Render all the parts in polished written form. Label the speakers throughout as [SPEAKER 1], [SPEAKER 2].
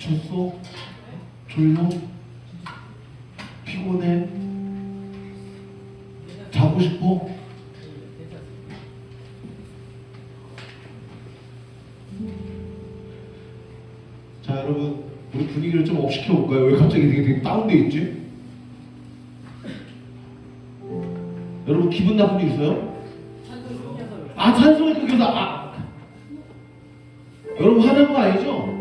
[SPEAKER 1] 지쳤어? 졸려? 피곤해? 자고 싶어? 자, 여러분, 우리 분위기를 좀 업시켜 볼까요? 왜 갑자기 되게 다운돼 있지? 여러분 기분 나쁜 일 있어요? 찬송을 끊겨서 여러분 화난 거 아니죠?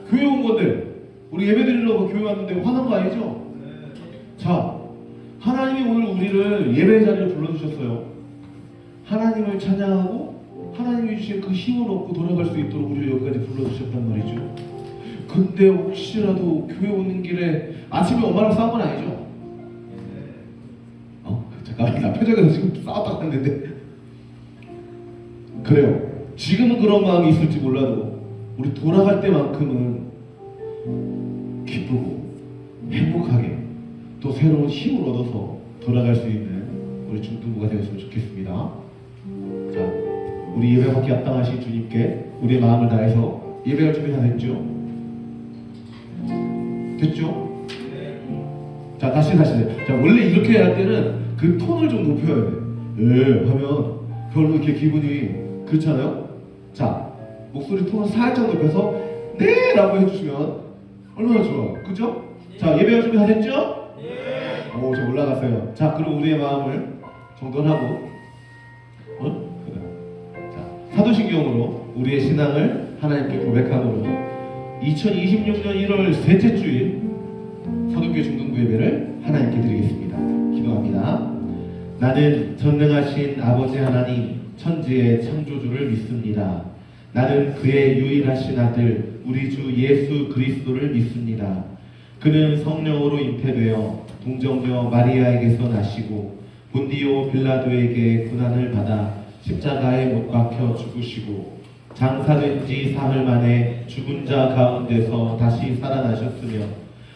[SPEAKER 1] 교회 온 건데 우리 예배 드리려고 교회 왔는데 화난 거 아니죠? 자, 하나님이 오늘 우리를 예배 자리에 불러주셨어요. 하나님을 찬양하고 하나님이 주신 그 힘을 얻고 돌아갈 수 있도록 우리를 여기까지 불러주셨단 말이죠. 근데 혹시라도 교회 오는 길에 아침에 엄마랑 싸운 건 아니죠? 잠깐만, 나 표정에서 지금 싸웠다고 했는데 그래요. 지금은 그런 마음이 있을지 몰라도 우리 돌아갈 때만큼은 기쁘고 행복하게 또 새로운 힘을 얻어서 돌아갈 수 있는 우리 중등부가 되었으면 좋겠습니다. 자, 우리 예배 받기 합당하신 주님께 우리의 마음을 다해서 예배할 준비 다 됐죠? 됐죠? 자, 다시. 자, 원래 이렇게 할 때는 그 톤을 좀 높여야 돼. 하면 별로 이렇게 기분이 그렇잖아요? 자, 목소리 톤을 살짝 높여서 네! 라고 해주시면 얼마나 좋아. 그죠? 자, 예배할 준비 다 됐죠? 네. 오, 좀 올라갔어요. 자, 그럼 우리의 마음을 정돈하고 자, 사도신경으로 우리의 신앙을 하나님께 고백함으로 2026년 1월 셋째 주일 서동교회 중등부 예배를 하나님께 드리겠습니다. 기도합니다. 나는 전능하신 아버지 하나님 천지의 창조주를 믿습니다. 나는 그의 유일하신 아들 우리 주 예수 그리스도를 믿습니다. 그는 성령으로 잉태되어 동정녀 마리아에게서 나시고 본디오 빌라도에게 고난을 받아 십자가에 못 박혀 죽으시고 장사된 지 사흘 만에 죽은 자 가운데서 다시 살아나셨으며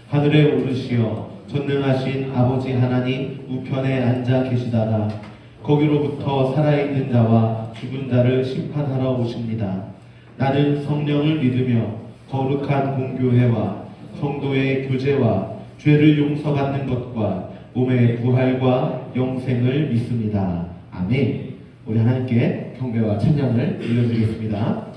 [SPEAKER 1] 하늘에 오르시어 전능하신 아버지 하나님 우편에 앉아 계시다가 거기로부터 살아있는 자와 죽은 자를 심판하러 오십니다. 나는 성령을 믿으며 거룩한 공교회와 성도의 교제와 죄를 용서받는 것과 몸의 부활과 영생을 믿습니다. 아멘. 우리 하나님께 경배와 찬양을 올려드리겠습니다.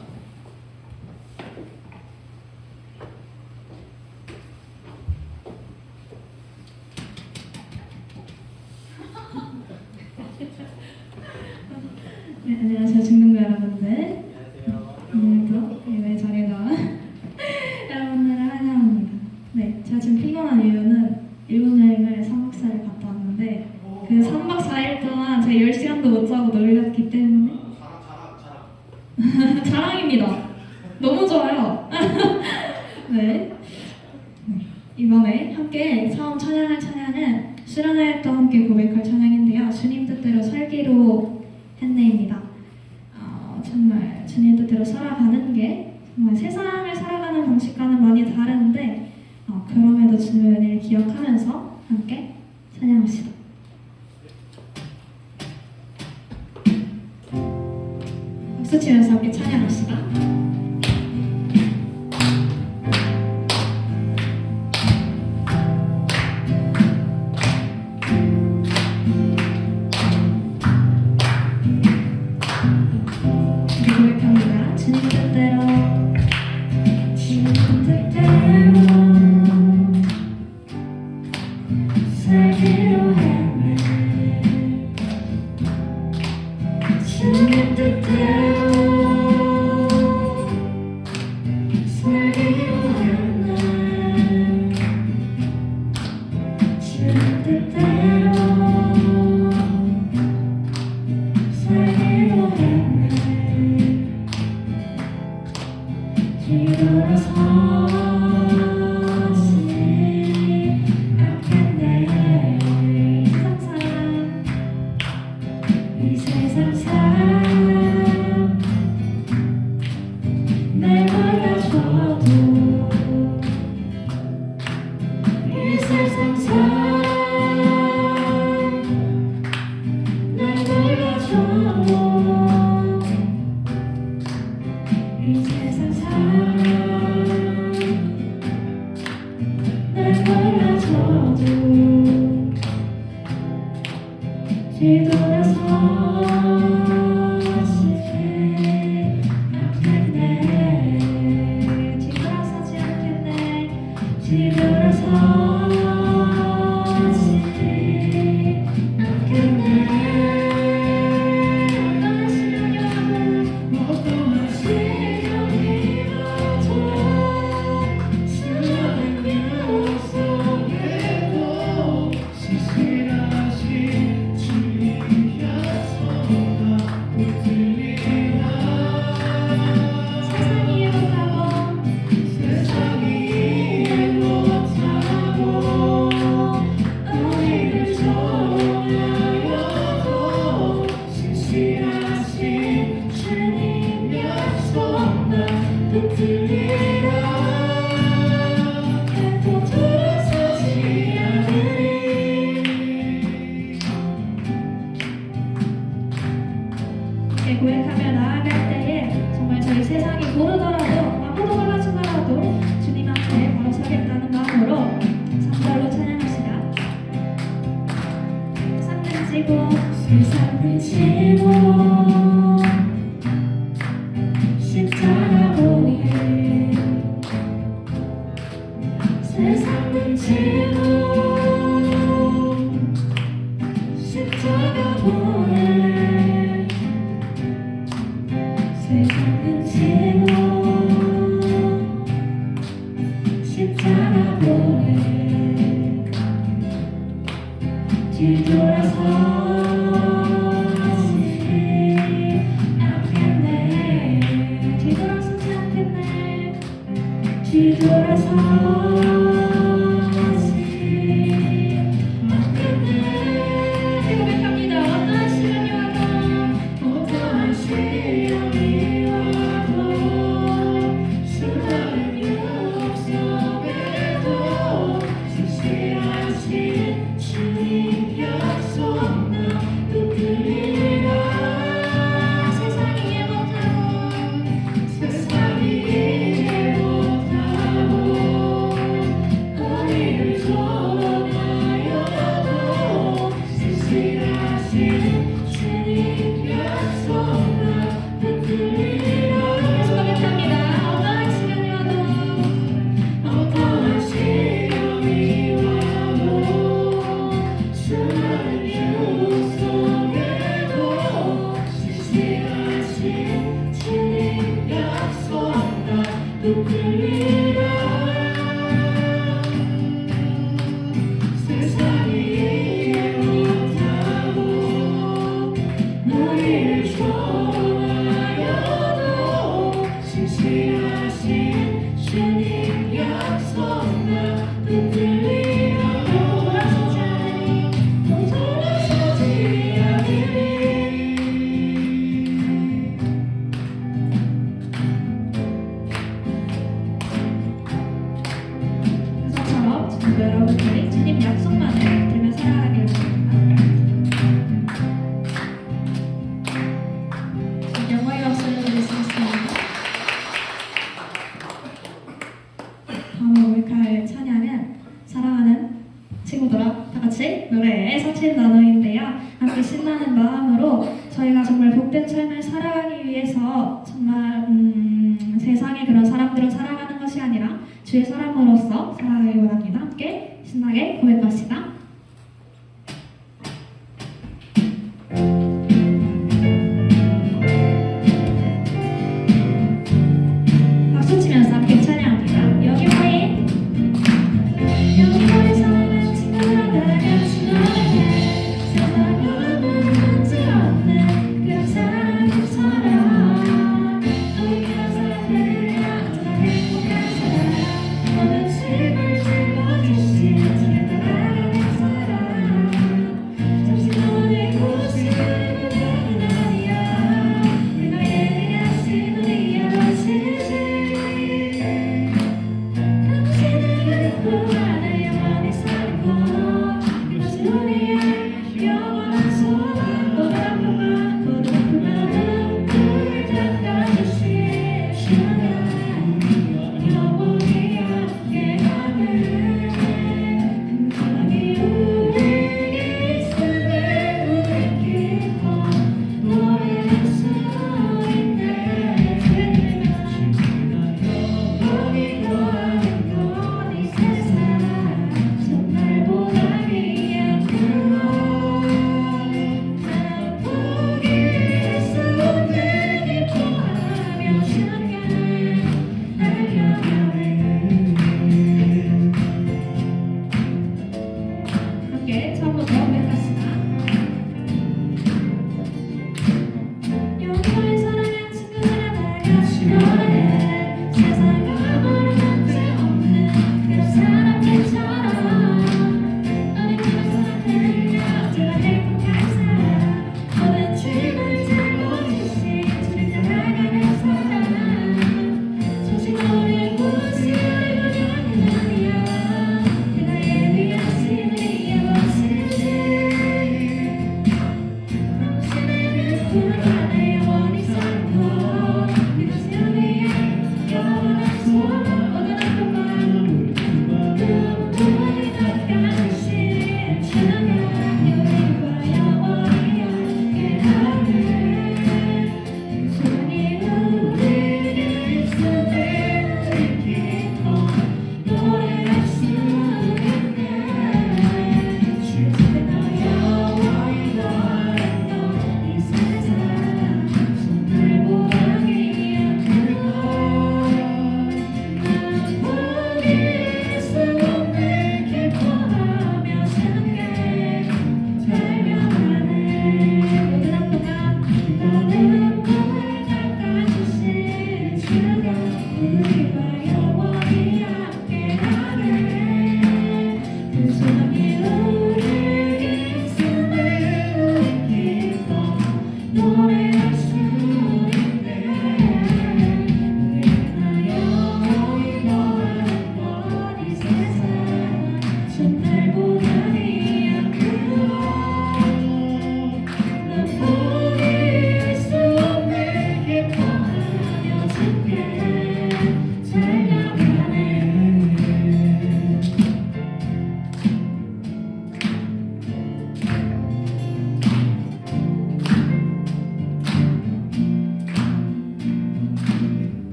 [SPEAKER 2] 네, 안녕하세요 중등부 여러분들. 오늘도 예배 자리에 나와 여러분들을 환영합니다. 네, 제가 지금 피곤한 이유는 일본 여행을 3박 4일 갔다 왔는데 그 3박 4일 동안 제가 10시간도 못 자고 놀렸기 때문에 자랑입니다. 너무 좋아요. 네. 이번에 함께 처음 찬양할 찬양은 수련회 또 함께 고백할 찬양인데요. 주님 뜻대로 살기로 했네입니다. 정말 주님 뜻대로 살아가는 게 정말 세상을 살아가는 방식과는 많이 다른데 그럼에도 주님의 은혜를 기억하면서 함께 찬양합시다. 박수 치면서 함께 찬양합시다. 붙들리라 결코 돌아서지 않으리. 이렇게 고백하며 나아갈 때에 정말 저희 세상이 모르더라도 아무도 몰라주더라도 주님 앞에 바로 서겠다는 마음으로 3절로 찬양합시다. 세상을 지고 세상을 지고 십자가 보내 세상을 지고 십자가 보내 세상을 지고 십자가 보내 뒤돌아서 뒤돌아서지 않겠네. 고백합니다. 어떠한 시련이 와도 어떠한 시련이 와도 수많은 유혹 속에도 신실하신 주님 약속 나 붙들리라. 세상이 이해 못하고 세상이 이해 못하고 우리를 조롱하여도 신실하신 주님 약속 나 붙들리라. 계속 고백합니다. 어떠한 시련이 와도 어떠한 시련이 와도 수많은 유혹 속에도 신실하신 주님 약속 나 붙들리라. 세상이 이해 못하고 우리를 조롱하여도 신실하신 주님 약속 나 붙들리라. 돌아서지 않으리 돌아서지 않으리. 그래서처럼 지금 여러분들이 주님 약속만을 들며 살아가길 바랍니다. 영광의 박수를 드릴 수 있습니다. 다음으로 고백할 찬양은 사랑하는 친구들아 다같이 노래의 서친 나누인데요. 함께 신나는 마음으로 저희가 정말 복된 삶을 살아가기 위해서 정말 세상의 그런 사람들로 살아가는 것이 아니라 주의 사람으로서 살아가길 원합니다. 함께 신나게 고백합시다. 박수 치면서 함께 찬양합니다. 여기 와인 영원히 사는 친구들아 다같이 노래해. 세상으로는 문제 없는 그런 사람들처럼 우리 그런 사람들이야 더 행복한 사람. 모든 짐을 짊어지신 주를 따라가는 사람. 잠시 너의 곳이 그대는 아니야. 내가 예비하신 우리의 것이지. 당신을 그 안에 영원히 사는 곳 그것이 우리의 영원한 소망. 모든 아픔과 모든 불만은 우리를 닦아주신 주가 영원히 함께하는 흔적이 우리 있으네. 우린 기뻐 노래할 수 있네. 영원히 거하는 건 이 세상 정말보다 귀한 그곳. 포기할 수 없는 기뻐하며 주는 날 향하네. 함께 처음부터 고백합시다. 영원히 사랑한 친구들아 다같이 노래해. 세상과 아무런 문제 없는 그런 사람들처럼 우리 그런 사람들이야 언제나 행복한 사람. 모든 짐을 짊어지신 주님 따라가는 사람.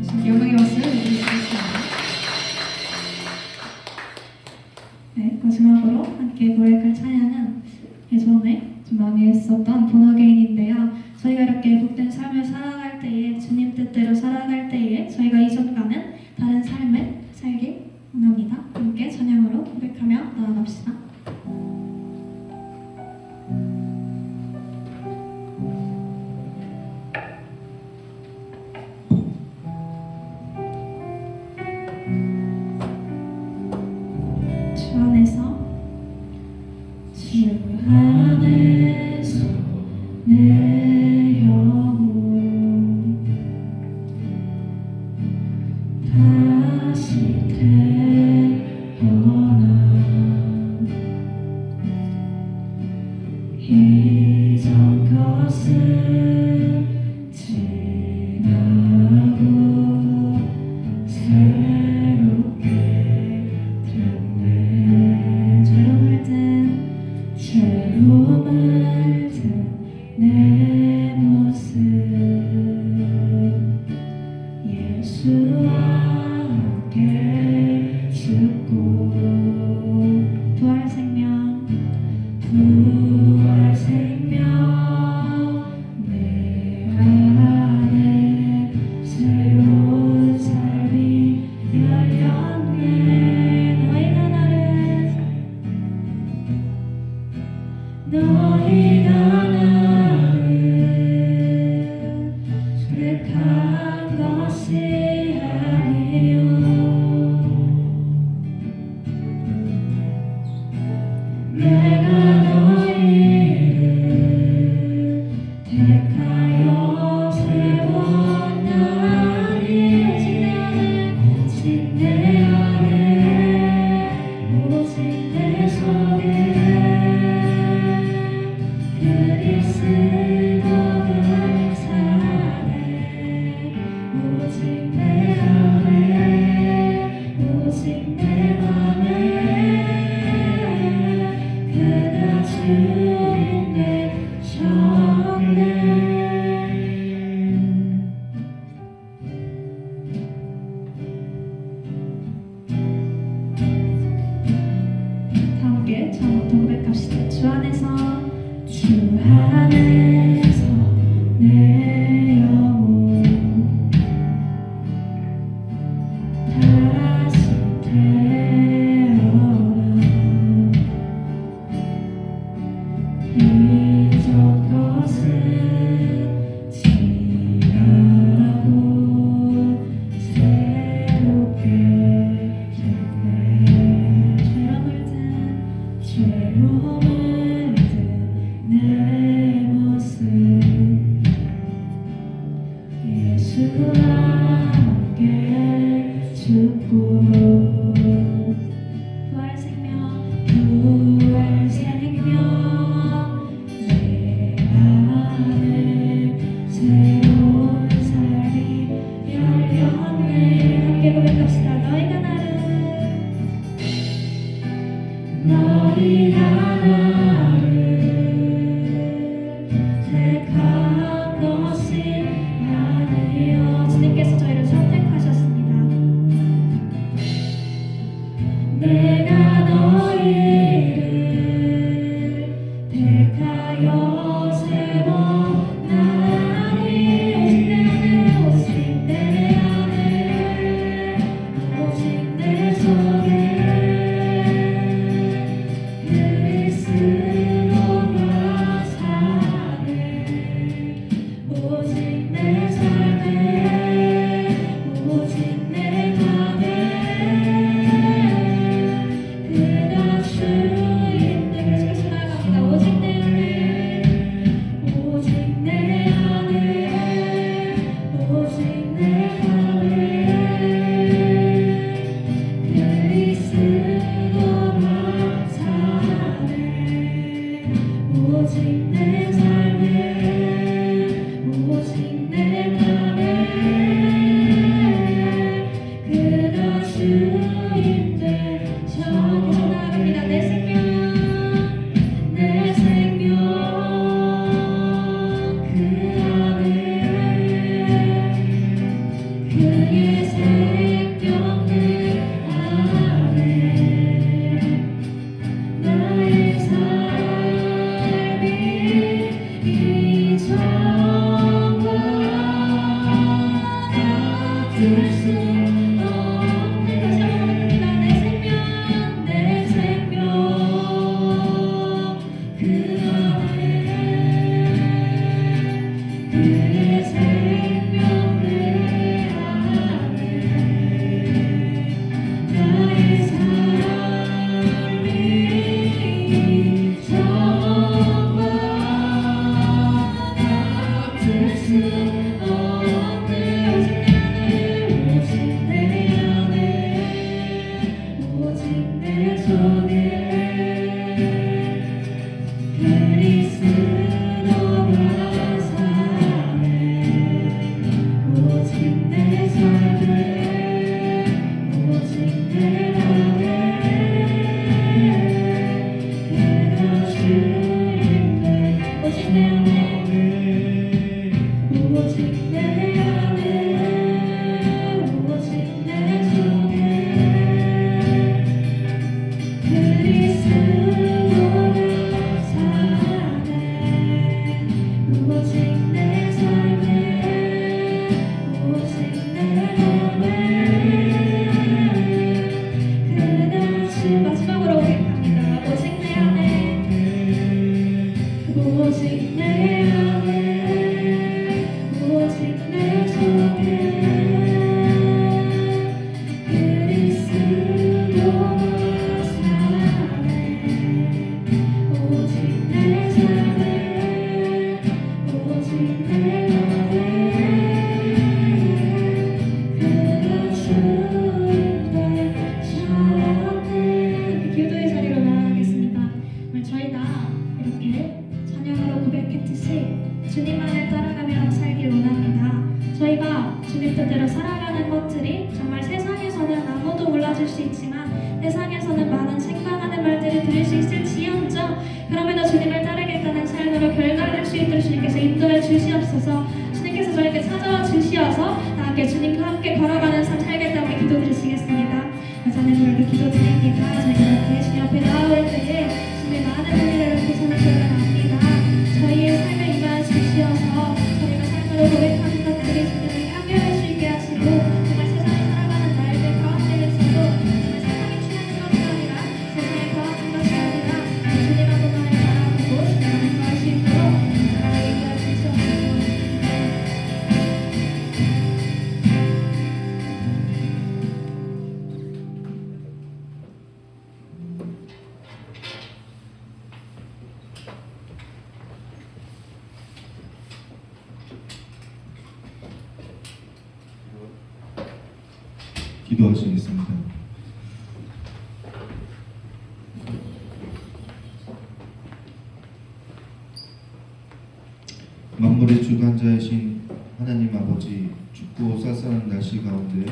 [SPEAKER 2] 영광의 박수 드리겠습니다. 네, 마지막으로 함께 고백할 찬양은 예전에 좀 많이 했었던 본어게인인데요. 저희가 이렇게 복된 삶을 살아갈 때에, 주님 뜻대로 살아갈 때에 저희가 이전과는 다른 삶을 살길 원합니다. 함께 찬양으로 고백하며 나아갑시다. 주 안에서 내 영혼 다시 태어나 이전 것은 지나고 새롭게 됐네. 죄로움을 든 내 모습 예수와 함께 죽고 부활 생명 내 안에 새로운 삶이 열렸네. 너희가 나를 택한 것이 아니요 내가 너희를 택하여 세웠나니 오직 내 안에 오직 내 속에 그리스도가 사네. 오직 내 안에 오직 내 맘에 그가 주인 되셨네. 다 함께 처음부터 고백합시다. 주 안에서 내 영혼 다시 태어나 이전 것은 지나고 새롭게 됐네. 죄로움을 든 내 모습 예수와 함께 죽고 부활 생명 내 안에 새로운 삶이 열렸네. 함께 고백합시다. 너희가 나를 택한 것이 아니요 주님께서 저희를 선택하셨습니다. 그의 생명을 안에 나의 삶이 이전과 같을 수 없네. 다시 한번 부릅니다. 내 생명 그 안에 그의 생명을 안에 나의 삶이 이전과 같을 수 없네. 오직 내 안에 오직 내 속에 그리스도가 사네. 오직 내 삶에 오직 내 맘에 그가 주인데 오직 내 안에 오직 내 안에 오직 내 속에 그리스도가 사네. 오직 내 삶에 오직 내 맘에 그가 주 마지막으로 고백합니다. 오직 내 안에 오직 내 안에 오직 내 속에 그리스도가 사네. 오직 내 삶에 오직 내 맘에 그가 주인데 사네. 기도의 자리로 나아가겠습니다. 오늘 저희가 이렇게 찬양으로 고백했듯이 주님 안에 따라가며 살길 원합니다. 저희가 주님 뜻대로 살아가는 것들이 정말 세상에서는 아무도 몰라줄 수 있지만 세상에서는 많은 생방하는 말들을 들을 수 있을지언정 그럼에도 주님을 따르겠다는 삶으로 결단할 수 있도록 주님께서 인도해 주시옵소서. 주님께서 저에게 찾아와 주시어서 함께 주님과 함께 걸어가는 삶 살겠다고 기도드리시겠습니다. 저는 그렇게 기도드립니다. 저희가 이렇게 주님 앞에 나올 때에 주님의 많은 은혜를 베푸시는 저희가 압니다. 저희의 삶에 임하 주시어서 저희가 삶으로 고백하는 것들이 주님을 향유할 수 있게 하시고 정말 세상에 살아가는 날들 가운데에서도 정말 세상에 취하는 것이 아니라 세상에 거하는 것이 아니라 주님 한 분만을 바라보고 주님을 구할 수 있도록 나라에 인도해 주시옵소서.
[SPEAKER 1] 기도하시겠습니다. 만물의 주관자이신 하나님 아버지, 춥고 쌀쌀한 날씨 가운데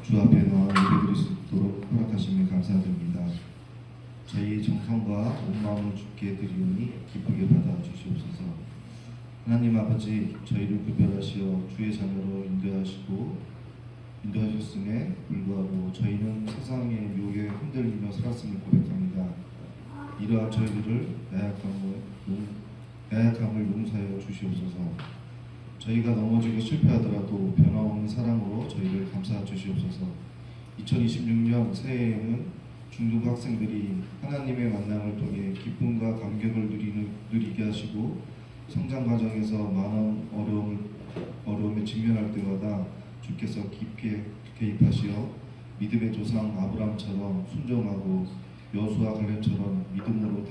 [SPEAKER 1] 주 앞에 나와 예배드릴 수 있도록 허락하심에 감사드립니다. 저희 정성과 온 마음을 주께 드리오니 기쁘게 받아 주시옵소서. 하나님 아버지, 저희를 구별하시어 주의 자녀로 인도하셨음에 불구하고 저희는 세상의 묘에 흔들리며 살았음을 고백합니다. 이러한 저희들을 나약함을 용서하여 주시옵소서. 저희가 넘어지고 실패하더라도 변함없는 사랑으로 저희를 감싸 주시옵소서. 2026년 새해에는 중등 학생들이 하나님의 만남을 통해 기쁨과 감격을 누리게 하시고 성장 과정에서 많은 어려움에 직면할 때마다 주께서 깊게 개입하시어 믿음의 조상 아브라함처럼 순종하고 여수와 갈렙처럼 믿음으로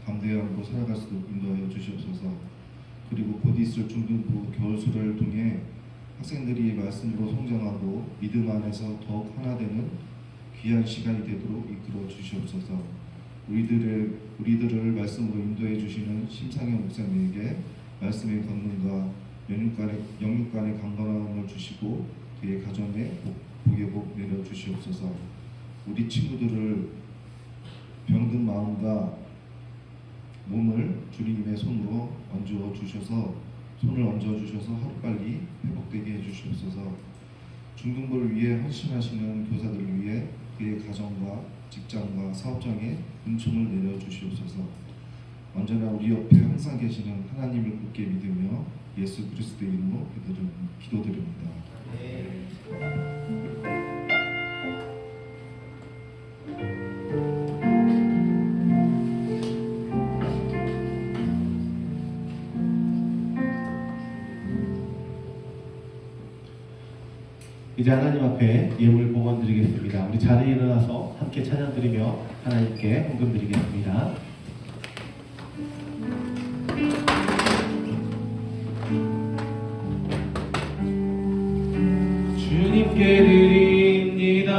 [SPEAKER 1] 담대함으로 살아갈 수 있도록 인도하여 주시옵소서. 그리고 곧 있을 중등부 겨울수련을 통해 학생들이 말씀으로 성장하고 믿음 안에서 더욱 하나 되는 귀한 시간이 되도록 이끌어 주시옵소서. 우리들을 말씀으로 인도해 주시는 심상현 목사님에게 말씀의 권능과 영육간의 강건함을 주시고 그의 가정에 복의 복 내려 주시옵소서. 우리 친구들을 병든 마음과 몸을 주님의 손으로 손을 얹어 주셔서 하루빨리 회복되게 해 주시옵소서.
[SPEAKER 3] 중등부를 위해 헌신하시는 교사들을 위해 그의 가정과 직장과 사업장에 은총을 내려주시옵소서. 언제나 우리 옆에 항상 계시는 하나님을 굳게 믿으며 예수 그리스도의 이름으로 기도드립니다.
[SPEAKER 1] 이제 하나님 앞에 예물 봉헌 드리겠습니다. 우리 자리에 일어나서 함께 찬양 드리며 하나님께 헌금 드리겠습니다. 주님께 드립니다.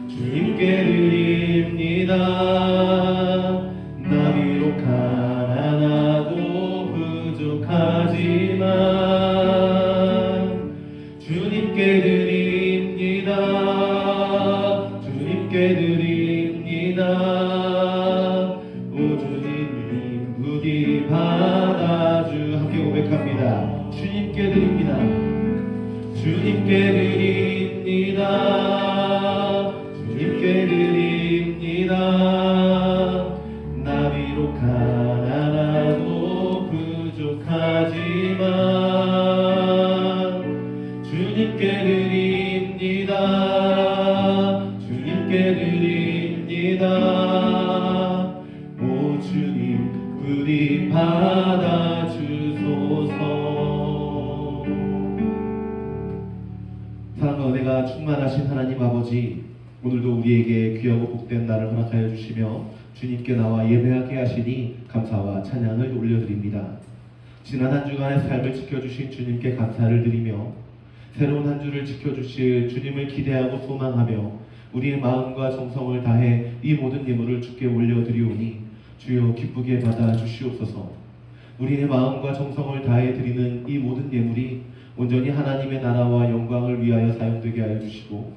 [SPEAKER 1] 주님께 드립니다. 나 비록 가난하고 부족하지만 주님께 드립니다. 주님께 드립니다. 오 주님 부디 받아주 함께 고백합니다. 주님께 드립니다. 주님께 드립니다. 주님께 드립니다. 나 비록 가난하고 부족하지만 주님께 드립니다. 주님께 드립니다. 오 주님 부디 받아주소서. 사랑과 은혜가 충만하신 하나님 아버지, 오늘도 우리에게 귀하고 복된 날을 허락하여 주시며 주님께 나와 예배하게 하시니 감사와 찬양을 올려드립니다. 지난 한 주간의 삶을 지켜주신 주님께 감사를 드리며 새로운 한 주를 지켜주실 주님을 기대하고 소망하며 우리의 마음과 정성을 다해 이 모든 예물을 주께 올려드리오니 주여 기쁘게 받아주시옵소서. 우리의 마음과 정성을 다해 드리는 이 모든 예물이 온전히 하나님의 나라와 영광을 위하여 사용되게 하여 주시고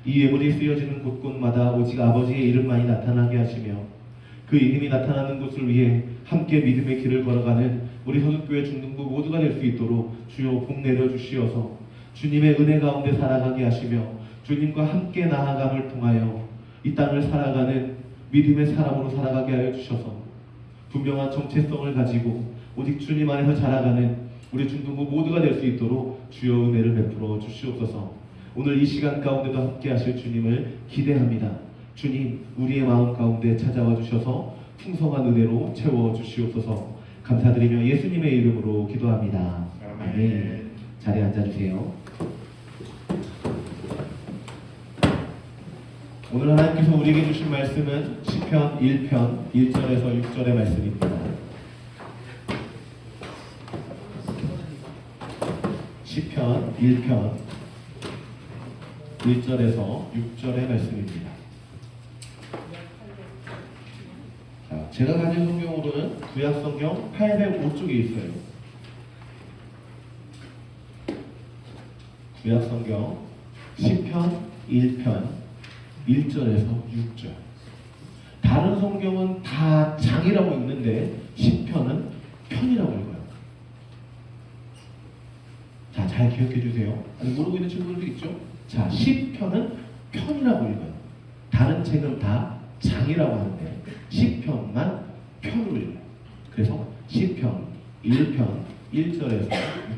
[SPEAKER 1] 이 예물이 쓰여지는 곳곳마다 오직 아버지의 이름만이 나타나게 하시며 그 이름이 나타나는 곳을 위해 함께 믿음의 길을 걸어가는 우리 서귀교회 중등부 모두가 될 수 있도록 주여 복 내려주시어서 주님의 은혜 가운데 살아가게 하시며 주님과 함께 나아감을 통하여 이 땅을 살아가는 믿음의 사람으로 살아가게 하여 주셔서 분명한 정체성을 가지고 오직 주님 안에서 자라가는 우리 중등부 모두가 될 수 있도록 주여 은혜를 베풀어 주시옵소서. 오늘 이 시간 가운데도 함께 하실 주님을 기대합니다. 주님 우리의 마음 가운데 찾아와 주셔서 풍성한 은혜로 채워 주시옵소서. 감사드리며 예수님의 이름으로 기도합니다. 아멘. 자리에 앉아주세요. 오늘 하나님께서 우리에게 주신 말씀은 시편 1편 1절에서 6절의 말씀입니다. 시편 1편 1절에서 6절의 말씀입니다. 자, 제가 가진 성경으로는 구약성경 805쪽에 있어요. 구약성경 시편 1편 1절에서 6절. 다른 성경은 다 장이라고 읽는데 시편은 편이라고 읽어요. 자, 잘 기억해 주세요. 아니, 모르고 있는 친구들도 있죠? 자, 시편은 편이라고 읽어요. 다른 책은 다 장이라고 하는데 시편만 편으로 읽어요. 그래서 시편 1편 1절에서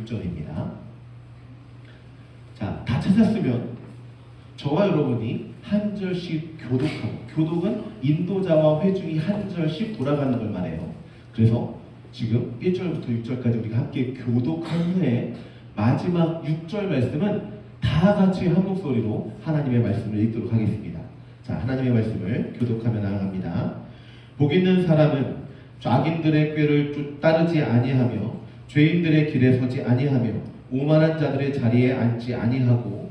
[SPEAKER 1] 6절입니다. 자, 다 찾았으면 저와 여러분이 한 절씩 교독하고, 교독은 인도자와 회중이 한 절씩 돌아가는 걸 말해요. 그래서 지금 1절부터 6절까지 우리가 함께 교독한 후에 마지막 6절 말씀은 다 같이 한 목소리로 하나님의 말씀을 읽도록 하겠습니다. 자, 하나님의 말씀을 교독하며 나아갑니다. 복 있는 사람은 악인들의 꾀를 따르지 아니하며 죄인들의 길에 서지 아니하며 오만한 자들의 자리에 앉지 아니하고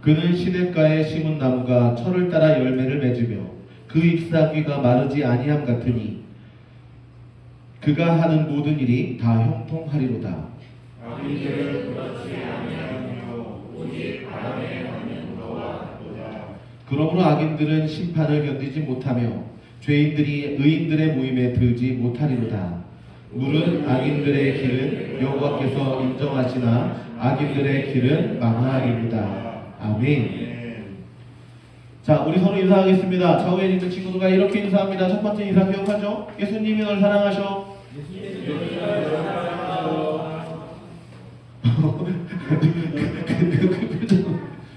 [SPEAKER 1] 그는 시냇가에 심은 나무가 철을 따라 열매를 맺으며 그 잎사귀가 마르지 아니함 같으니 그가 하는 모든 일이 다 형통하리로다. 그러므로 악인들은 심판을 견디지 못하며 죄인들이 의인들의 모임에 들지 못하리로다. 물은 악인들의 길은 여호와께서 인정하시나 악인들의 길은 망하리로다. 아멘. 자, 우리 서로 인사하겠습니다. 좌우에 있는 친구들과 이렇게 인사합니다. 첫 번째 인사 기억하죠? 예수님이 널 사랑하셔.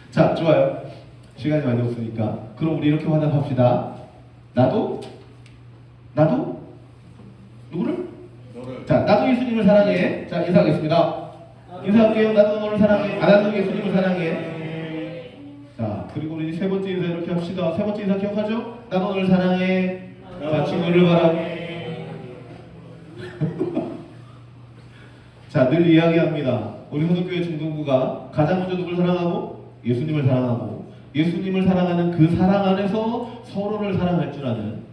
[SPEAKER 1] 자, 좋아요. 시간이 많이 없으니까. 그럼 우리 이렇게 화답합시다. 나도? 누구를? 자, 나도 예수님을 사랑해. 자, 인사하겠습니다. 인사할게요. 나도 너를 사랑해. 나도 예수님을 사랑해. 자, 그리고 우리 세 번째 인사 이렇게 합시다. 세 번째 인사 기억하죠? 나도 너를 사랑해. 자, 친구를 바라. 자, 늘 이야기합니다. 우리 호동교회 중동부가 가장 먼저 누굴 사랑하고? 예수님을 사랑하고, 예수님을 사랑하는 그 사랑 안에서 서로를 사랑할 줄 아는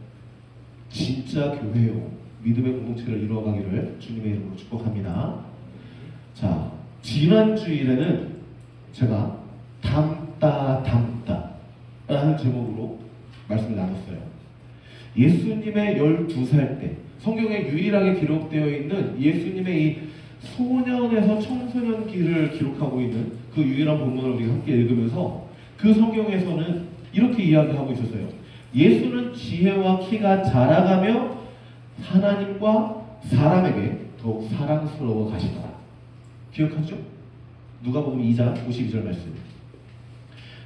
[SPEAKER 1] 진짜 교회요, 믿음의 공동체를 이루어가기를 주님의 이름으로 축복합니다. 자, 지난 주일에는 제가 담다 라는 제목으로 말씀을 나눴어요. 예수님의 12살 때 성경에 유일하게 기록되어 있는 예수님의 이 소년에서 청소년기를 기록하고 있는 그 유일한 본문을 우리가 함께 읽으면서 그 성경에서는 이렇게 이야기하고 있었어요. 예수는 지혜와 키가 자라가며 하나님과 사람에게 더욱 사랑스러워 가시더라. 기억하죠? 누가복음 2장 52절 말씀.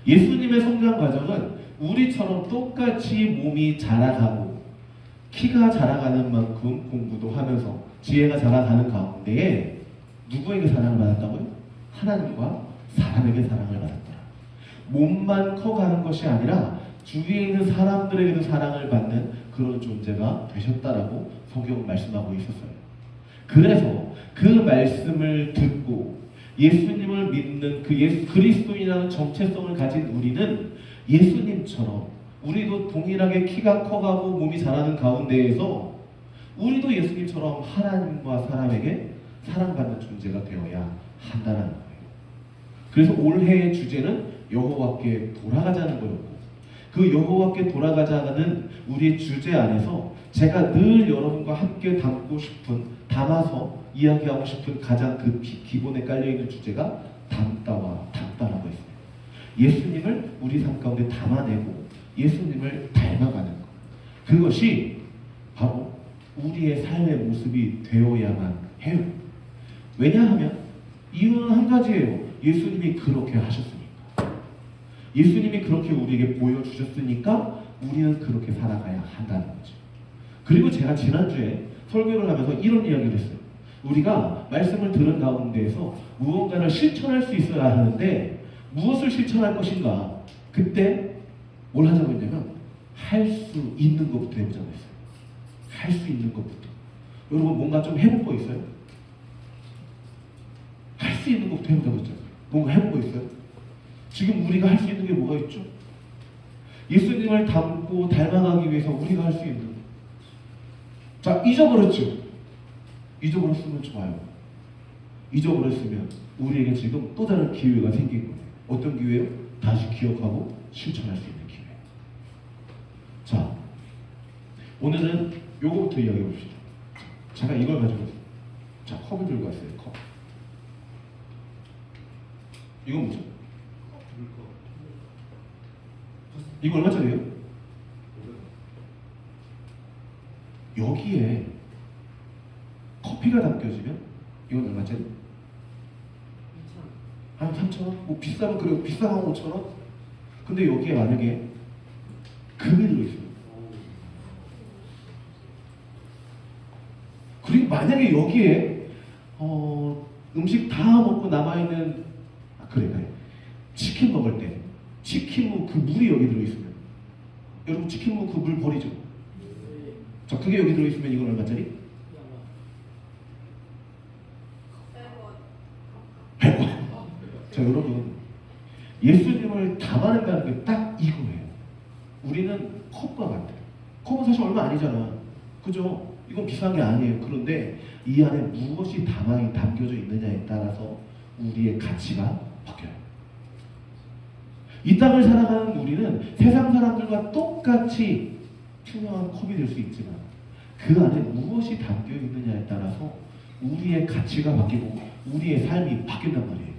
[SPEAKER 1] 예수님의 성장 과정은 우리처럼 똑같이 몸이 자라가고 키가 자라가는 만큼 공부도 하면서 지혜가 자라가는 가운데에 누구에게 사랑을 받았다고요? 하나님과 사람에게 사랑을 받았더라. 몸만 커가는 것이 아니라 주위에 있는 사람들에게도 사랑을 받는 그런 존재가 되셨다라고 성경은 말씀하고 있었어요. 그래서 그 말씀을 듣고 예수님을 믿는 그 그리스도인이라는 정체성을 가진 우리는 예수님처럼 우리도 동일하게 키가 커가고 몸이 자라는 가운데에서 우리도 예수님처럼 하나님과 사람에게 사랑받는 존재가 되어야 한다는 거예요. 그래서 올해의 주제는 여호와께 돌아가자는 거였고, 그 여호와께 돌아가자는 우리의 주제 안에서 제가 늘 여러분과 함께 담아서 이야기하고 싶은 가장 그 기본에 깔려있는 주제가 담다라고 했어요. 예수님을 우리 삶 가운데 담아내고 예수님을 닮아가는 것, 그것이 바로 우리의 삶의 모습이 되어야만 해요. 왜냐하면 이유는 한 가지예요. 예수님이 그렇게 하셨으니까. 예수님이 그렇게 우리에게 보여주셨으니까 우리는 그렇게 살아가야 한다는 거죠. 그리고 제가 지난주에 설교를 하면서 이런 이야기를 했어요. 우리가 말씀을 들은 가운데에서 무언가를 실천할 수 있어야 하는데 무엇을 실천할 것인가? 그때 뭘 하자고 했냐면 할 수 있는 것부터 해보자고 했어요. 할 수 있는 것부터. 여러분 뭔가 좀 해볼 거 있어요? 할 수 있는 것부터 해보자고 했잖아요. 뭔가 해볼 거 있어요? 지금 우리가 할 수 있는 게 뭐가 있죠? 예수님을 닮고 닮아가기 위해서 우리가 할 수 있는 거. 자, 잊어버렸죠? 잊어버렸으면 좋아요. 잊어버렸으면 우리에게 지금 또 다른 기회가 생긴 거예요. 어떤 기회요? 다시 기억하고 실천할 수 있는 기회. 자, 오늘은 요거부터 이야기해 봅시다. 제가 이걸 가지고 왔어요. 자, 컵을 들고 왔어요. 컵. 이건 뭐죠? 이거 얼마짜리예요? 여기에 커피가 담겨지면 이건 얼마짜리? 한 3,000원? 뭐 비싸면 그래요. 비싸면 5,000원? 근데 여기에 만약에 금이 들어있어요. 그리고 만약에 여기에 음식 다 먹고 남아있는 그래 치킨 먹을 때 치킨무 그 물이 여기 들어있으면 여러분 치킨무 그 물 버리죠? 자, 그게 여기 들어있으면 이건 얼마짜리? 100원. 자, 여러분 예수님을 담아낸다는 게 딱 이거예요. 우리는 컵과 같아요. 컵은 사실 얼마 아니잖아. 그죠? 이건 비싼 게 아니에요. 그런데 이 안에 무엇이 담겨져 있느냐에 따라서 우리의 가치가 바뀌어요. 이 땅을 살아가는 우리는 세상 사람들과 똑같이 투명한 컵이 될 수 있지만 그 안에 무엇이 담겨 있느냐에 따라서 우리의 가치가 바뀌고 우리의 삶이 바뀐단 말이에요.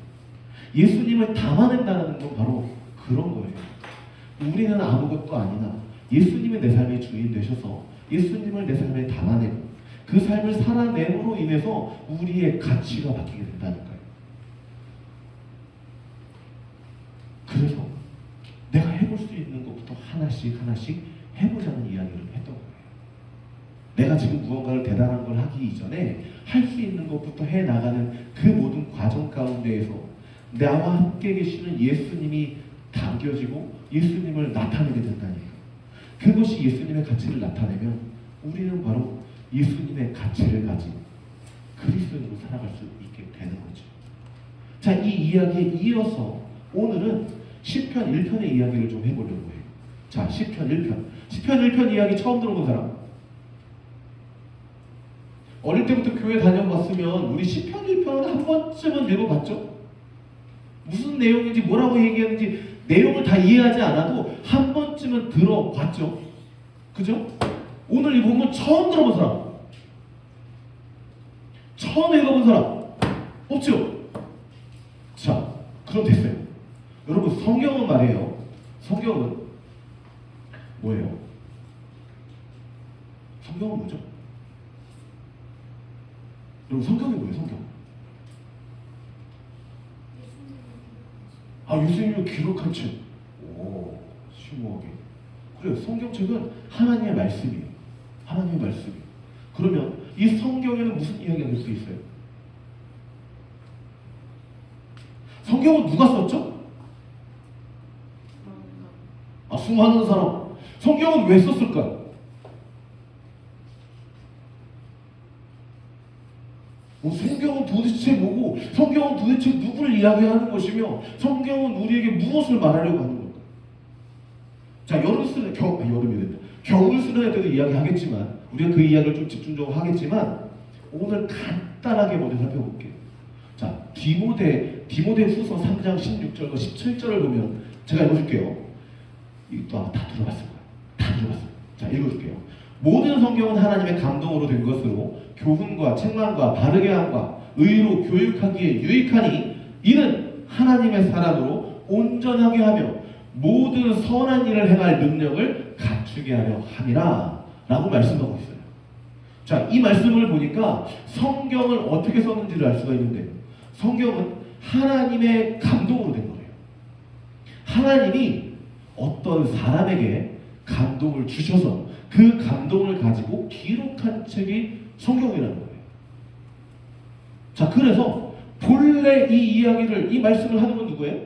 [SPEAKER 1] 예수님을 담아낸다는 건 바로 그런 거예요. 우리는 아무것도 아니나 예수님이 내 삶의 주인 되셔서 예수님을 내 삶에 담아내고 그 삶을 살아냄으로 인해서 우리의 가치가 바뀌게 된다니까요. 그래서 내가 해볼 수 있는 것부터 하나씩 하나씩 해보자는 이야기를 했던 거예요. 내가 지금 무언가를 대단한 걸 하기 이전에 할 수 있는 것부터 해나가는 그 모든 과정 가운데에서 나와 함께 계시는 예수님이 담겨지고 예수님을 나타내게 된다니까. 그것이 예수님의 가치를 나타내면 우리는 바로 예수님의 가치를 가진 그리스도인으로 살아갈 수 있게 되는 거죠. 자, 이 이야기에 이어서 오늘은 시편 1편의 이야기를 좀 해보려고 해요. 자, 시편 1편. 시편 1편 이야기 처음 들어본 사람? 어릴 때부터 교회 다녀봤으면 우리 시편 1편은 한 번쯤은 읽어봤죠? 무슨 내용인지 뭐라고 얘기하는지 내용을 다 이해하지 않아도 한 번쯤은 들어봤죠? 그죠? 오늘 이 본문 처음 들어본 사람? 처음 읽어본 사람? 없죠? 자, 그럼 됐어요. 여러분, 성경은 말이에요. 성경은 뭐예요? 성경은 뭐죠? 여러분, 성경이 뭐예요? 성경? 아, 예수님을 기록한 책. 오, 심오하게. 그래요. 성경책은 하나님의 말씀이에요. 하나님의 말씀이에요. 그러면 이 성경에는 무슨 이야기가 될 수 있어요? 성경은 누가 썼죠? 아, 수많은 사람. 성경은 왜 썼을까요? 성경은 도대체 뭐고, 성경은 도대체 누구를 이야기하는 것이며, 성경은 우리에게 무엇을 말하려고 하는 걸까? 자, 여름을 쓰는 때도 이야기하겠지만, 우리가 그 이야기를 좀 집중적으로 하겠지만, 오늘 간단하게 먼저 살펴볼게요. 자, 디모데후서 3장 16절과 17절을 보면 제가 읽어줄게요. 이거 다 들어봤을 거예요. 다 들어봤어요. 자, 읽어줄게요. 모든 성경은 하나님의 감동으로 된 것으로 교훈과 책망과 바르게 함과 의로 교육하기에 유익하니 이는 하나님의 사람으로 온전하게 하며 모든 선한 일을 행할 능력을 갖추게 하려 함이라 라고 말씀하고 있어요. 자, 이 말씀을 보니까 성경을 어떻게 썼는지를 알 수가 있는데, 성경은 하나님의 감동으로 된 거예요. 하나님이 어떤 사람에게 감동을 주셔서 그 감동을 가지고 기록한 책이 성경이라는 거예요. 자, 그래서 본래 이 이야기를, 이 말씀을 하는 건 누구예요?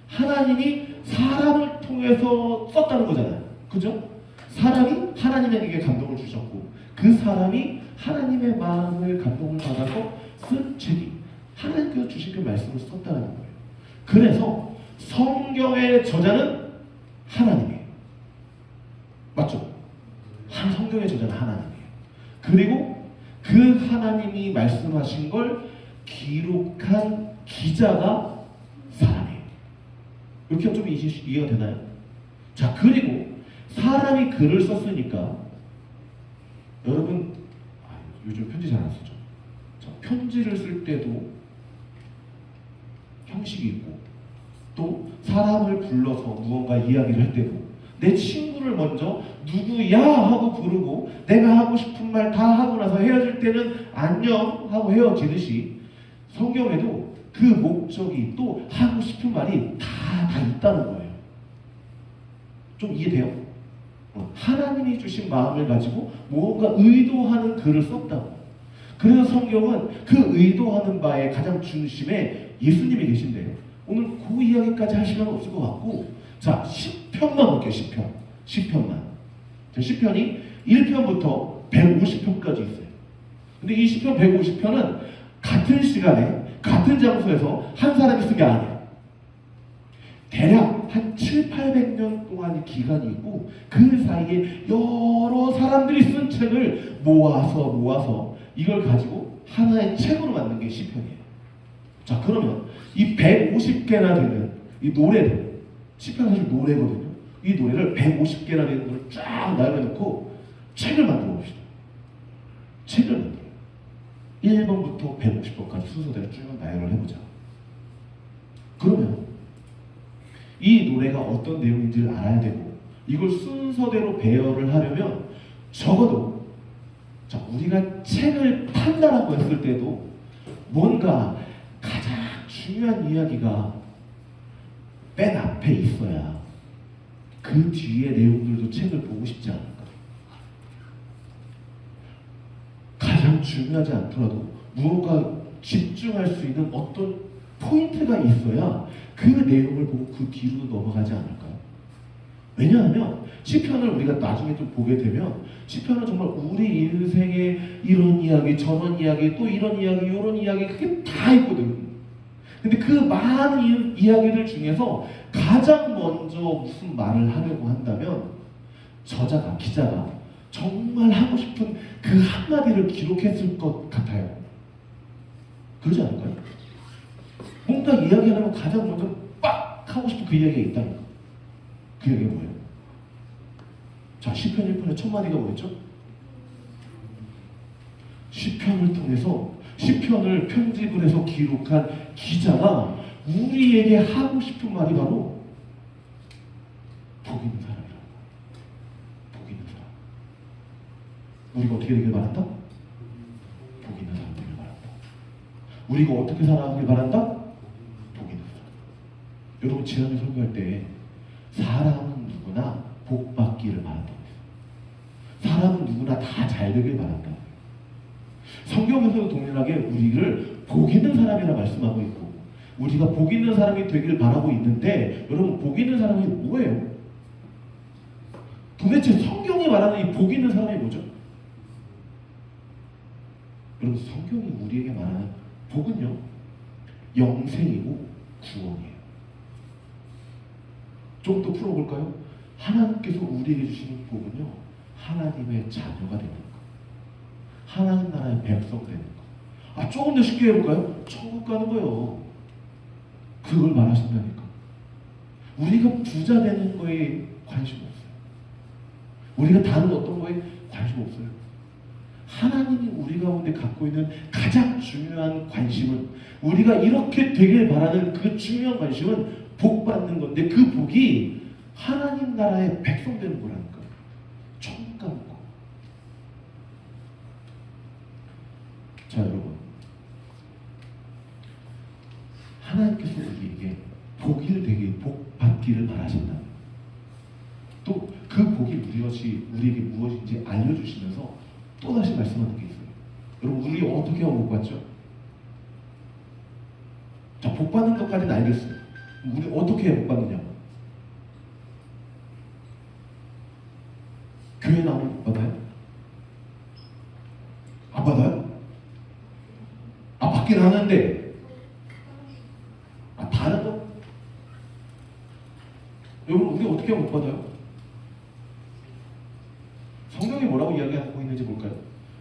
[SPEAKER 1] 하나님이 사람을 통해서 썼다는 거잖아요. 그죠? 사람이 하나님에게 감동을 주셨고 그 사람이 하나님의 마음을 감동을 받아서 쓴 책이 하나님께서 주신 그 말씀을 썼다는 거예요. 그래서 성경의 저자는 하나님이에요. 맞죠? 성경의 저자는 하나님이에요. 그리고 그 하나님이 말씀하신 걸 기록한 기자가 사람이에요. 이렇게 좀 이해가 되나요? 자, 그리고 사람이 글을 썼으니까 여러분, 요즘 편지 잘 안 쓰죠? 자, 편지를 쓸 때도 형식이 있고 또 사람을 불러서 무언가 이야기를 할 때도 내 친구를 먼저 누구야 하고 부르고 내가 하고 싶은 말 다 하고 나서 헤어질 때는 안녕 하고 헤어지듯이 성경에도 그 목적이 또 하고 싶은 말이 다 있다는 거예요. 좀 이해돼요? 하나님이 주신 마음을 가지고 무언가 의도하는 글을 썼다고. 그래서 성경은 그 의도하는 바의 가장 중심에 예수님이 계신데요. 오늘 그 이야기까지 할 시간은 없을 것 같고, 자, 10편만 볼게요. 10편만. 자, 10편이 1편부터 150편까지 있어요. 근데 이 10편, 150편은 같은 시간에 같은 장소에서 한 사람이 쓴 게 아니에요. 대략 한 700~800년 동안의 기간이 있고 그 사이에 여러 사람들이 쓴 책을 모아서 이걸 가지고 하나의 책으로 만든 게 시편이에요. 자, 그러면 이 150개나 되는 이 노래들, 시편은 사실 노래거든요. 이 이 노래를 150개라는 걸 쫙 나열해놓고 책을 만들어 봅시다. 책을 만들어요. 1번부터 150번까지 순서대로 쭉 나열을 해보자. 그러면 이 노래가 어떤 내용인지를 알아야 되고 이걸 순서대로 배열을 하려면 적어도 자, 우리가 책을 판다라고 했을 때도 뭔가 가장 중요한 이야기가 맨 앞에 있어야 그 뒤에 내용들도 책을 보고 싶지 않을까. 가장 중요하지 않더라도 무언가 집중할 수 있는 어떤 포인트가 있어야 그 내용을 보고 그 뒤로 넘어가지 않을까요? 왜냐하면 시편을 우리가 나중에 좀 보게 되면 시편은 정말 우리 인생의 이런 이야기, 저런 이야기, 또 이런 이야기, 이런 이야기 그게 다 있거든요. 근데 그 많은 이야기들 중에서 가장 먼저 무슨 말을 하려고 한다면 저자가, 기자가 정말 하고 싶은 그 한마디를 기록했을 것 같아요. 그러지 않을까요? 뭔가 이야기하려면 가장 먼저 빡 하고 싶은 그 이야기가 있다니까. 그 이야기가 뭐예요? 자, 시편 1편의 첫 마디가 뭐였죠? 시편을 통해서 시편을 편집을 해서 기록한 기자가 우리에게 하고 싶은 말이 바로 복 있는 사람이라고. 복 있는 사람. 우리가 어떻게 되길 바란다? 복 있는 사람 되길 바란다. 우리가 어떻게 살아가길 바란다? 복 있는 사람. 여러분 지난주 설교할 때 사람은 누구나 복 받기를 바란다고 했어요. 사람은 누구나 다 잘 되길 바란다. 성경에서도 동일하게 우리를 복 있는 사람이라 말씀하고 있고 우리가 복 있는 사람이 되길 바라고 있는데 여러분 복 있는 사람이 뭐예요? 도대체 성경이 말하는 이 복 있는 사람이 뭐죠? 여러분 성경이 우리에게 말하는 복은요 영생이고 구원이에요. 좀 더 풀어볼까요? 하나님께서 우리에게 주시는 복은요 하나님의 자녀가 되는 것, 하나님 나라의 백성 되는 것. 아 조금 더 쉽게 해볼까요? 천국 가는 거요. 그걸 말하신다니까. 우리가 부자 되는 거에 관심 없어요. 우리가 다른 어떤 거에 관심 없어요. 하나님이 우리 가운데 갖고 있는 가장 중요한 관심은 우리가 이렇게 되길 바라는 그 중요한 관심은 복 받는 건데 그 복이 하나님 나라의 백성 되는 거라니까. 천국 가는 거. 자 여러분 하나님께서 우리에게 복이 되길 복 받기를 바라신다. 또 그 복이 우리에게 무엇인지 알려주시면서 또 다시 말씀하는 게 있어요. 여러분 우리 어떻게 하고 복 받죠? 자, 복 받는 것까지는 알겠어요. 우리 어떻게 복 받느냐? 교회 나오면 복 받아요? 안 받아요? 아 받긴 하는데 아 다른 거? 여러분 우리 어떻게 복 받아요? 성경이 뭐라고 이야기하고 있는지 볼까요?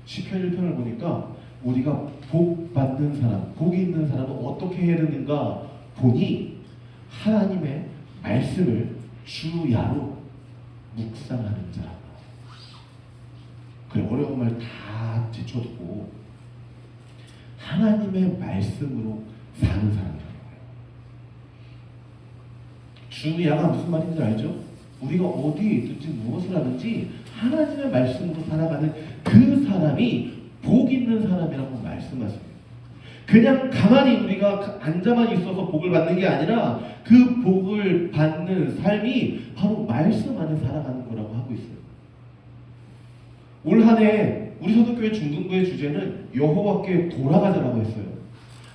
[SPEAKER 1] 시편 1편을 보니까 우리가 복 받는 사람, 복이 있는 사람은 어떻게 해야 되는가 보니 하나님의 말씀을 주야로 묵상하는 자라. 그래 어려운 말 다 제쳐두고 하나님의 말씀으로 사는 사람이라는 거예요. 주야가 무슨 말인지 알죠? 우리가 어디에 있든지 무엇을 하든지 하나님의 말씀으로 살아가는 그 사람이 복 있는 사람이라고 말씀하세요. 그냥 가만히 우리가 앉아만 있어서 복을 받는 게 아니라 그 복을 받는 삶이 바로 말씀 안에 살아가는 거라고 하고 있어요. 올 한 해 우리 서도교회 중등부의 주제는 여호와께 돌아가자라고 했어요.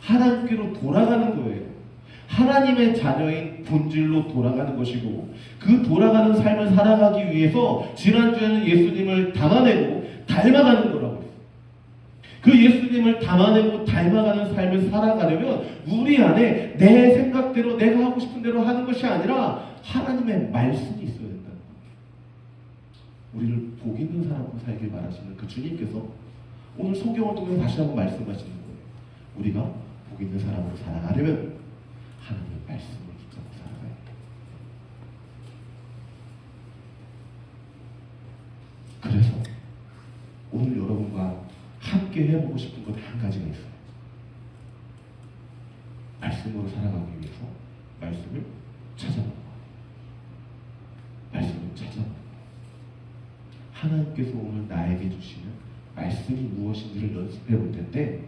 [SPEAKER 1] 하나님께로 돌아가는 거예요. 하나님의 자녀인 본질로 돌아가는 것이고 그 돌아가는 삶을 살아가기 위해서 지난주에는 예수님을 담아내고 닮아가는 거라고 했어요. 그 예수님을 담아내고 닮아가는 삶을 살아가려면 우리 안에 내 생각대로 내가 하고 싶은 대로 하는 것이 아니라 하나님의 말씀이 있어야 된다는 거예요. 우리를 복 있는 사람으로 살길 바라시는 그 주님께서 오늘 성경을 통해서 다시 한번 말씀하시는 거예요. 우리가 복 있는 사람으로 살아가려면 하나님의 말씀을 붙잡고 살아가야 오늘 여러분과 함께 해보고 싶은 것 한 가지가 있어요. 말씀으로 살아가기 위해서 말씀을 찾아보는 거예요. 말씀을 찾아보는 거예요. 하나님께서 오늘 나에게 주시는 말씀이 무엇인지를 연습해 볼 텐데,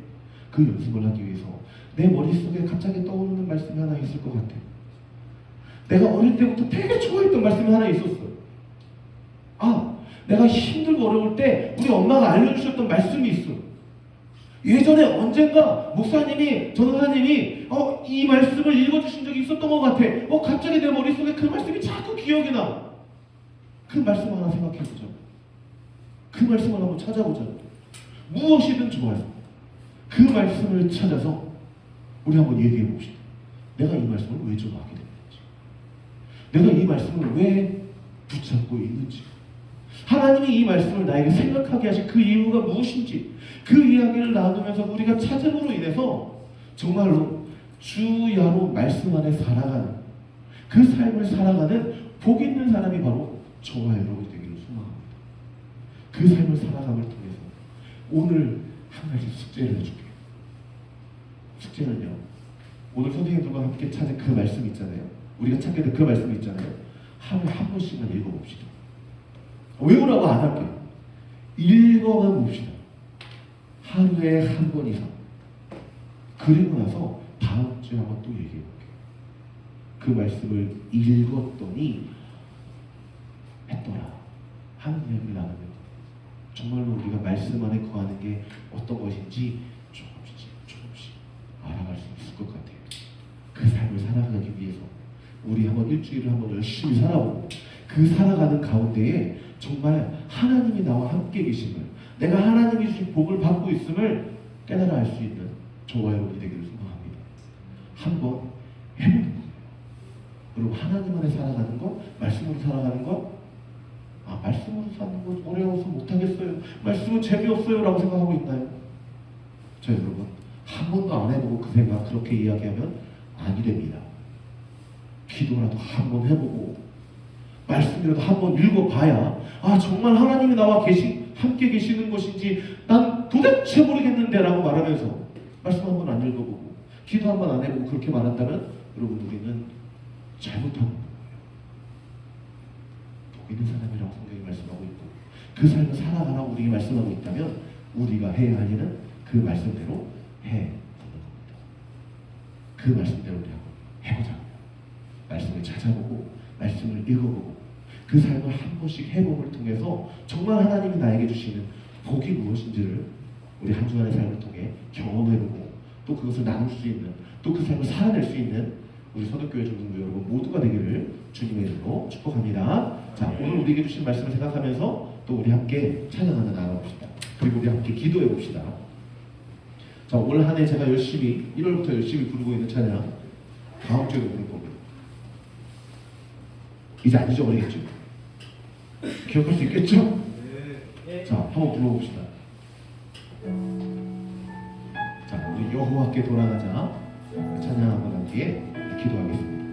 [SPEAKER 1] 그 연습을 하기 위해서 내 머릿속에 갑자기 떠오르는 말씀이 하나 있을 것 같아요. 내가 어릴 때부터 되게 좋아했던 말씀이 하나 있었어요. 내가 힘들고 어려울 때 우리 엄마가 알려주셨던 말씀이 있어. 예전에 언젠가 목사님이, 전도사님이 이 말씀을 읽어주신 적이 있었던 것 같아. 갑자기 내 머릿속에 그 말씀이 자꾸 기억이 나. 그 말씀 하나 생각해보자. 그 말씀을 한번 찾아보자. 무엇이든 좋아요. 그 말씀을 찾아서 우리 한번 얘기해 봅시다. 내가 이 말씀을 왜 좋아하게 됐는지, 내가 이 말씀을 왜 붙잡고 있는지, 하나님이 이 말씀을 나에게 생각하게 하신 그 이유가 무엇인지, 그 이야기를 나누면서 우리가 찾음으로 인해서 정말로 주야로 말씀 안에 살아가는 그 삶을 살아가는 복 있는 사람이 바로 저와 여러분이 되기를 소망합니다. 그 삶을 살아감을 통해서 오늘 한 가지 숙제를 해줄게요. 숙제는요, 오늘 선생님들과 함께 찾은 그 말씀 있잖아요. 우리가 찾게 된 그 말씀 있잖아요. 하루에 한 번씩만 읽어봅시다. 외우라고 안 할게요. 읽어만 봅시다. 하루에 한 번 이상. 그리고 나서 다음 주에 한번 또 얘기해 볼게요. 그 말씀을 읽었더니 했더라 하는 이야기를 나누면 정말로 우리가 말씀 안에 거하는 게 어떤 것인지 조금씩 알아갈 수 있을 것 같아요. 그 삶을 살아가기 위해서 우리 한번 일주일을 한번 열심히 살아보고, 그 살아가는 가운데에 정말 하나님이 나와 함께 계심을, 내가 하나님이 주신 복을 받고 있음을 깨달아 알 수 있는 저와 여러분이 되기를 소망합니다. 한번 해보는 거예요. 그리고 하나님 안에 살아가는 것, 말씀으로 살아가는 것, 말씀으로 사는 것 어려워서 못하겠어요, 말씀은 재미없어요 라고 생각하고 있나요? 자, 여러분, 한 번도 안 해보고 그 생각 그렇게 이야기하면 아니 됩니다. 기도라도 한 번 해보고 말씀이라도 한 번 읽어봐야 정말 하나님이 나와 함께 계시는 것인지 난 도대체 모르겠는데 라고 말하면서 말씀 한 번 안 읽어보고 기도 한 번 안 해보고 그렇게 말한다면 여러분, 우리는 잘못하고 있는 거예요. 복 있는 사람이라고 성경이 말씀하고 있고 그 삶을 살아가라고 우리에게 말씀하고 있다면 우리가 해야 할 일은 그 말씀대로 해보는 겁니다. 그 말씀대로 우리 한번 해보자고요. 말씀을 찾아보고 말씀을 읽어보고 그 삶을 한 번씩 해봄을 통해서 정말 하나님이 나에게 주시는 복이 무엇인지를 우리 한 주간의 삶을 통해 경험해보고 또 그것을 나눌 수 있는, 또 그 삶을 살아낼 수 있는 우리 선덕교회 전문부 여러분 모두가 되기를 주님의 이름으로 축복합니다. 자, 오늘 우리에게 주신 말씀을 생각하면서 또 우리 함께 찬양 하나 나눠봅시다. 그리고 우리 함께 기도해 봅시다. 자, 올 한 해 제가 열심히 1월부터 열심히 부르고 있는 찬양 다음 주에도 부를 겁니다. 이제 안 잊어버리겠죠? 기억할 수 있겠죠? 네. 자, 한번 불러봅시다. 자, 우리 여호와께 돌아가자 찬양하고 난 뒤에 기도하겠습니다.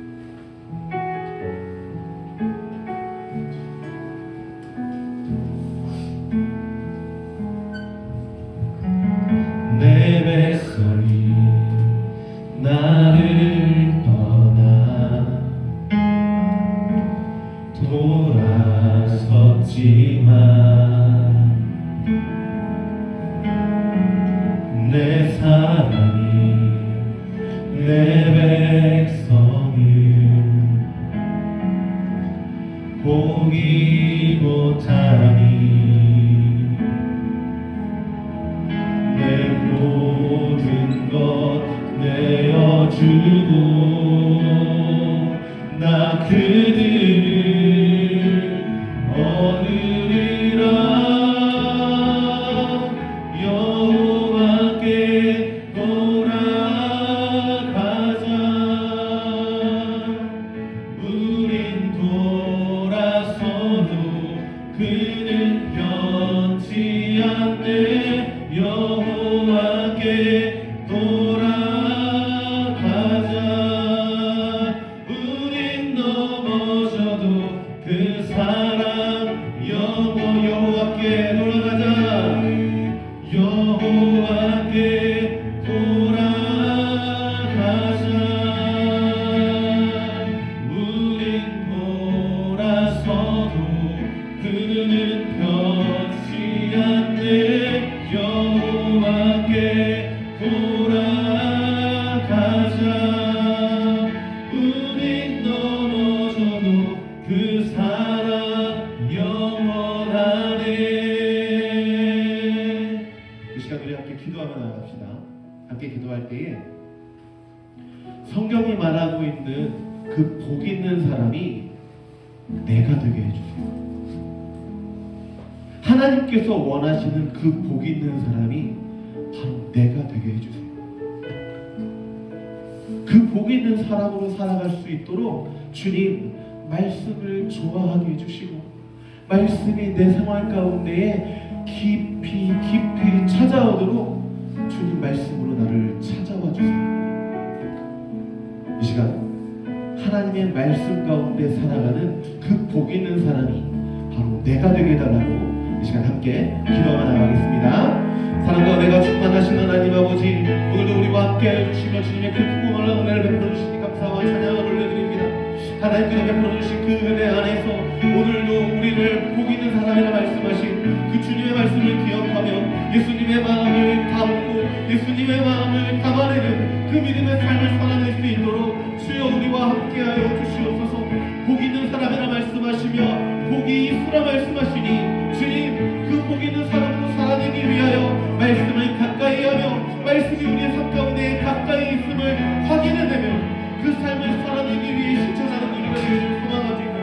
[SPEAKER 4] 내 백성이 나를 떠나 돌아섰지만 내 사랑이 내 백성을 보기 못하니 내 모든 것 내어주고 나 그들을 얻으리라. 여호와께 돌아가자. 우린 돌아서도 그는 변치 않네. 여호와께 돌아가자. 우린 넘어져도 그 사랑 여호와께 돌아가자. 돌아가자. 우린 넘어져도 그 사랑 영원하네.
[SPEAKER 1] 이 시간 우리 함께 기도하며 나아갑시다. 함께 기도할 때에 성경이 말하고 있는 그 복 있는 사람이 내가 되게 해주세요. 하나님께서 원하시는 그 복 있는 사람이 바로 내가 되게 해주세요. 그 복 있는 사람으로 살아갈 수 있도록 주님 말씀을 좋아하게 해주시고 말씀이 내 생활 가운데에 깊이 찾아오도록 주님 말씀으로 나를 찾아와 주세요. 이 시간 하나님의 말씀 가운데 살아가는 그 복 있는 사람이 바로 내가 되게 해달라고 이 시간 함께 기도하며 나가겠습니다. 사랑과 은혜가 충만하신 하나님 아버지, 오늘도 우리와 함께 해주시며 주님의 그 크고 놀라운 은혜를 베풀어 주시니 감사와 찬양을 올려드립니다. 하나님께서 베풀어 주신 그 은혜 안에서 오늘도 우리를 복 있는 사람이라 말씀하신 그 주님의 말씀을 기억하며 예수님의 마음을 담고 예수님의 마음을 담아내는 그 믿음의 삶을 살아낼 수 있도록 주여 우리와 함께하여 주시옵소서. 복 있는 사람이라 말씀하시며 복이 있으라 말씀하시니 주님 그 복 있는 사람으로 살아내기 위하여 말씀을 가까이 하며 말씀이 우리의 삶 가운데 가까이 있음을 확인해내며 그 삶을 살아내기 위해 실천하는 우리가 되기를 소망합니다.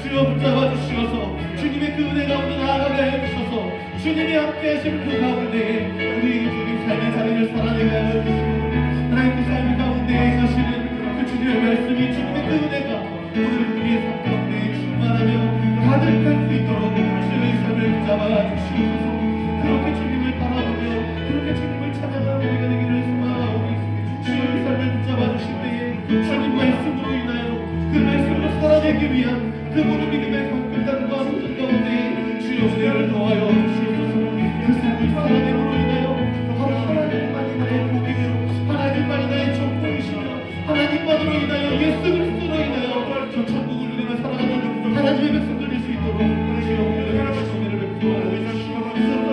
[SPEAKER 1] 주여 붙잡아 주시어서 주님의 그 은혜 가운데 나아가게 해주셔서 주님이 함께 하신 그 가운데에 우리 주님 삶의 자리를 살아내게 하여 주시고 하나님 그 삶 가운데 하시는 그 주님의 말씀이 주님의 그 은혜가 오늘 우리의 삶 가운데 충만하며 가득할 수 있도록 주의 삶을 붙잡아 주시옵소서. 그렇게 주님을 바라보며 그렇게 주님을 찬양하는 우리가 되기를 소망하오니 주의 삶을 붙잡아 주실 때에 주님 말씀으로 인하여 그 말씀으로 살아내기 위한 그 모든 믿음의 결단과 도전 가운데 주여 은혜를 더하여 주시옵소서. 그 삶을 살아내므로 인하여 바로 하나님만이 나의 복이며 하나님만이 나의 정복이시며 하나님만으로 인하여 예수 그리스도로 인하여 저 천국을 누리며 살아가는 하나님의 백성 될 수 있도록 주여 은혜를 베풀어 주시옵소서.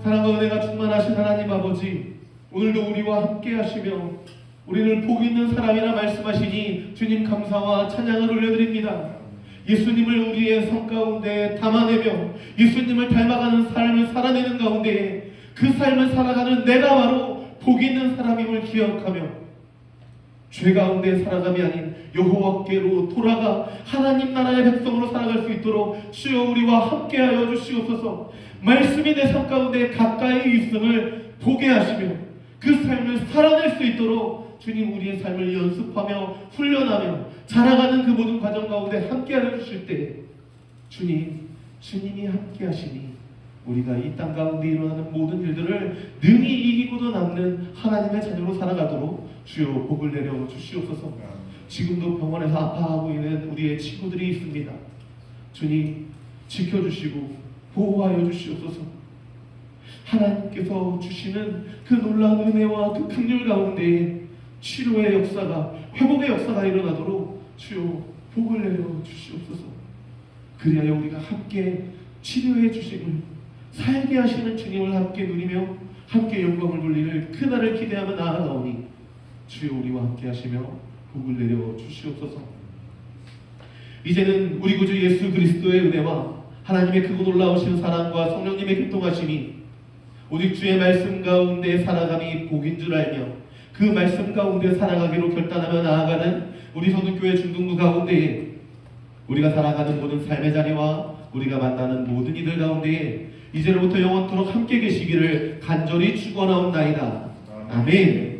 [SPEAKER 1] 사랑과 은혜가 충만하신 하나님 아버지, 오늘도 우리와 함께 하시며 우리를 복 있는 사람이라 말씀하시니 주님 감사와 찬양을 올려드립니다. 예수님을 우리의 삶 가운데 담아내며 예수님을 닮아가는 삶을 살아내는 가운데 그 삶을 살아가는 내가 바로 복 있는 사람임을 기억하며 죄 가운데 살아감이 아닌 여호와께로 돌아가 하나님 나라의 백성으로 살아갈 수 있도록 주여 우리와 함께하여 주시옵소서. 말씀이 내 삶 가운데 가까이 있음을 보게 하시며 그 삶을 살아낼 수 있도록 주님 우리의 삶을 연습하며 훈련하며 자라가는 그 모든 과정 가운데 함께하여 주실 때 주님이 함께하시니 우리가 이 땅 가운데 일어나는 모든 일들을 능히 이기고도 남는 하나님의 자녀로 살아가도록 주여 복을 내려 주시옵소서. 지금도 병원에서 아파하고 있는 우리의 친구들이 있습니다. 주님 지켜주시고 보호하여 주시옵소서. 하나님께서 주시는 그 놀라운 은혜와 그 긍휼 가운데 치료의 역사가 회복의 역사가 일어나도록 주여 복을 내려 주시옵소서. 그리하여 우리가 함께 치료해 주심을 살게 하시는 주님을 함께 누리며 함께 영광을 돌리는 그날을 기대하며 나아가오니 주여 우리와 함께 하시며 복을 내려 주시옵소서. 이제는 우리 구주 예수 그리스도의 은혜와 하나님의 크고 놀라우신 사랑과 성령님의 교통하심이 오직 주의 말씀 가운데 살아감이 복인 줄 알며 그 말씀 가운데 살아가기로 결단하며 나아가는 우리 서둔교회 중등부 가운데에 우리가 살아가는 모든 삶의 자리와 우리가 만나는 모든 이들 가운데에 이제로부터 영원토록 함께 계시기를 간절히 축원하옵나이다. 아멘.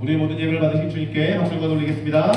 [SPEAKER 1] 우리의 모든 예배를 받으신 주님께 박수를 올리겠습니다.